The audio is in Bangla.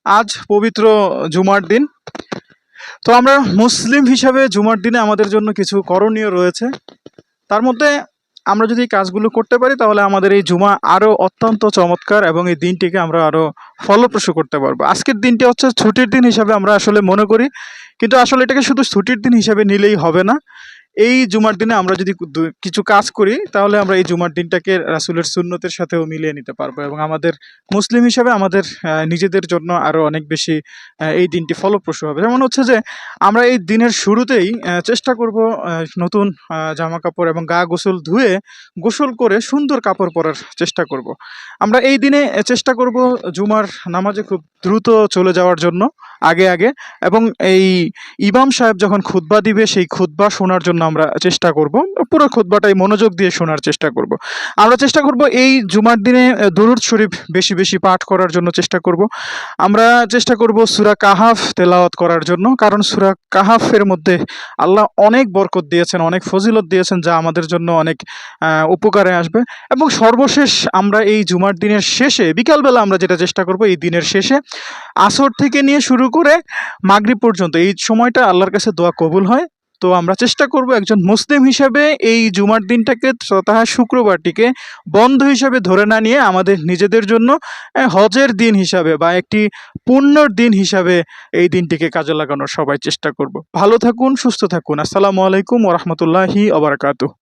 আজ পবিত্র জুমার দিন। তো আমরা মুসলিম হিসাবে জুমার দিনে আমাদের জন্য কিছু করণীয় রয়েছে। তার মধ্যে আমরা যদি এই কাজগুলো করতে পারি তাহলে আমাদের এই জুমা আরো অত্যন্ত চমৎকার এবং এই দিনটিকে আমরা আরো ফলপ্রসূ করতে পারবো। আজকের দিনটি হচ্ছে ছুটির দিন হিসাবে আমরা আসলে মনে করি, কিন্তু আসলে এটাকে শুধু ছুটির দিন হিসাবে নিলেই হবে না। এই জুমার দিনে আমরা যদি কিছু কাজ করি তাহলে আমরা এই জুমার দিনটাকে রাসূলের সুন্নতের সাথেও মিলিয়ে নিতে পারবো এবং আমাদের মুসলিম হিসাবে আমাদের নিজেদের জন্য আরো অনেক বেশি এই দিনটি ফলপ্রসূ হবে। যেমন হচ্ছে যে আমরা এই দিনের শুরুতেই চেষ্টা করব নতুন জামা কাপড় এবং গা গোসল ধুয়ে গোসল করে সুন্দর কাপড় পরার চেষ্টা করব। আমরা এই দিনে চেষ্টা করব জুমার নামাজে খুব দ্রুত চলে যাওয়ার জন্য আগে আগে, এবং এই ইমাম সাহেব যখন খুতবা দিবে সেই খুতবা শোনার জন্য আমরা চেষ্টা করব। পুরো খুতবাটাই মনোযোগ দিয়ে শোনার চেষ্টা করব। আমরা চেষ্টা করব এই জুমার দিনে দরুদ শরীফ বেশি বেশি পাঠ করার জন্য চেষ্টা করব। আমরা চেষ্টা করব সূরা কাহাফ তেলাওয়াত করার জন্য, কারণ সূরা কাহাফের মধ্যে আল্লাহ অনেক বরকত দিয়েছেন, অনেক ফজিলত দিয়েছেন, যা আমাদের জন্য অনেক উপকারে আসবে। এবং সর্বশেষ আমরা এই জুমার দিনের শেষে বিকালবেলা আমরা যেটা চেষ্টা করব, এই দিনের শেষে আসর থেকে নিয়ে শুরু করে মাগরিব পর্যন্ত এই সময়টা আল্লাহর কাছে দোয়া কবুল হয়। তো আমরা চেষ্টা করব একজন মুসলিম হিসাবে এই জুমার দিনটাকে তথা শুক্রবারটিকে বন্ধ হিসাবে ধরে না নিয়ে আমাদের নিজেদের জন্য হজের দিন হিসাবে বা একটি পুণ্যর দিন হিসাবে এই দিনটিকে কাজে লাগানোর সবাই চেষ্টা করব। ভালো থাকুন, সুস্থ থাকুন। আসসালামু আলাইকুম ওয়া রাহমাতুল্লাহি ওয়া বারাকাতুহু।